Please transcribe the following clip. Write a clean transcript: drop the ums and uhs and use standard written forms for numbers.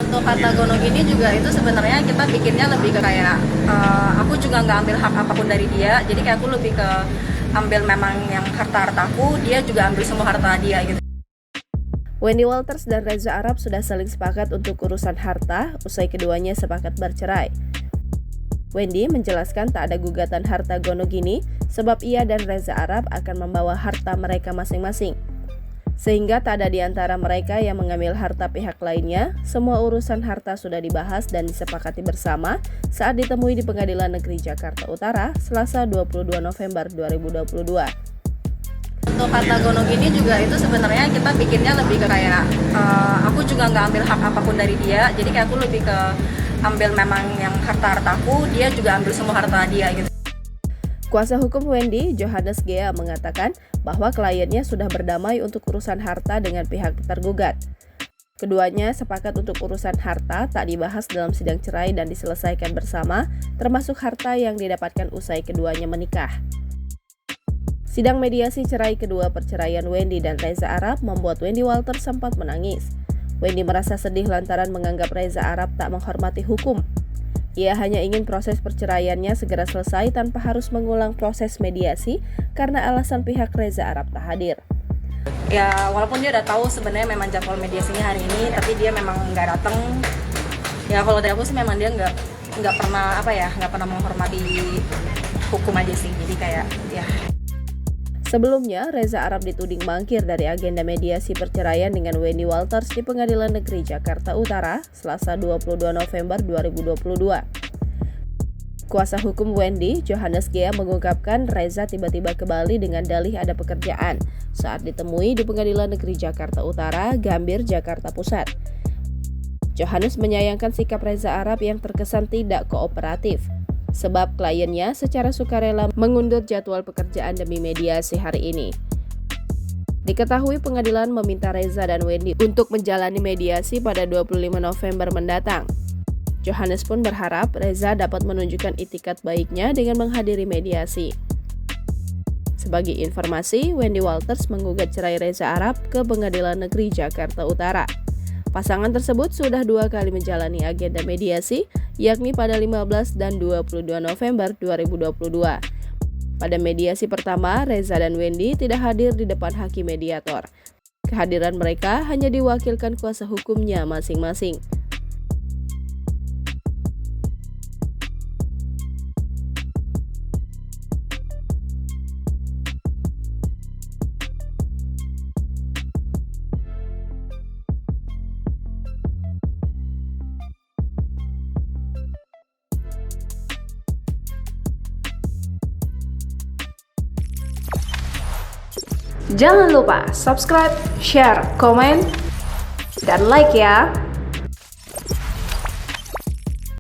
Untuk kata Gono gini juga itu sebenarnya kita bikinnya lebih ke kayak aku juga nggak ambil hak apapun dari dia, jadi kayak aku lebih ke ambil memang yang harta-hartaku, dia juga ambil semua harta dia gitu. Wendy Walters dan Reza Arab sudah saling sepakat untuk urusan harta usai keduanya sepakat bercerai. Wendy menjelaskan tak ada gugatan harta Gono gini sebab ia dan Reza Arab akan membawa harta mereka masing-masing. Sehingga tak ada di antara mereka yang mengambil harta pihak lainnya, semua urusan harta sudah dibahas dan disepakati bersama saat ditemui di Pengadilan Negeri Jakarta Utara, Selasa 22 November 2022. Untuk kata Gono gini juga itu sebenarnya kita bikinnya lebih ke kayak aku juga nggak ambil hak apapun dari dia, jadi kayak aku lebih ke ambil memang yang harta-hartaku, dia juga ambil semua harta dia gitu. Kuasa hukum Wendy, Johannes Gea, mengatakan bahwa kliennya sudah berdamai untuk urusan harta dengan pihak tergugat. Keduanya sepakat untuk urusan harta tak dibahas dalam sidang cerai dan diselesaikan bersama, termasuk harta yang didapatkan usai keduanya menikah. Sidang mediasi cerai kedua perceraian Wendy dan Reza Arab membuat Wendy Walters sempat menangis. Wendy merasa sedih lantaran menganggap Reza Arab tak menghormati hukum. Ia hanya ingin proses perceraiannya segera selesai tanpa harus mengulang proses mediasi karena alasan pihak Reza Arab tak hadir. Ya walaupun dia udah tahu sebenarnya memang jadwal mediasinya hari ini, tapi dia memang nggak datang. Ya kalau dari aku sih memang dia nggak pernah menghormati hukum aja sih. Jadi kayak ya. Sebelumnya, Reza Arab dituding mangkir dari agenda mediasi perceraian dengan Wendy Walters di Pengadilan Negeri Jakarta Utara, Selasa 22 November 2022. Kuasa hukum Wendy, Johannes Gea, mengungkapkan Reza tiba-tiba ke Bali dengan dalih ada pekerjaan saat ditemui di Pengadilan Negeri Jakarta Utara, Gambir, Jakarta Pusat. Johannes menyayangkan sikap Reza Arab yang terkesan tidak kooperatif, sebab kliennya secara sukarela mengundur jadwal pekerjaan demi mediasi hari ini. Diketahui pengadilan meminta Reza dan Wendy untuk menjalani mediasi pada 25 November mendatang. Johannes pun berharap Reza dapat menunjukkan itikat baiknya dengan menghadiri mediasi. Sebagai informasi, Wendy Walters menggugat cerai Reza Arab ke Pengadilan Negeri Jakarta Utara. Pasangan tersebut sudah 2 kali menjalani agenda mediasi, yakni pada 15 dan 22 November 2022. Pada mediasi pertama, Reza dan Wendy tidak hadir di depan hakim mediator. Kehadiran mereka hanya diwakilkan kuasa hukumnya masing-masing. Jangan lupa subscribe, share, komen, dan like ya!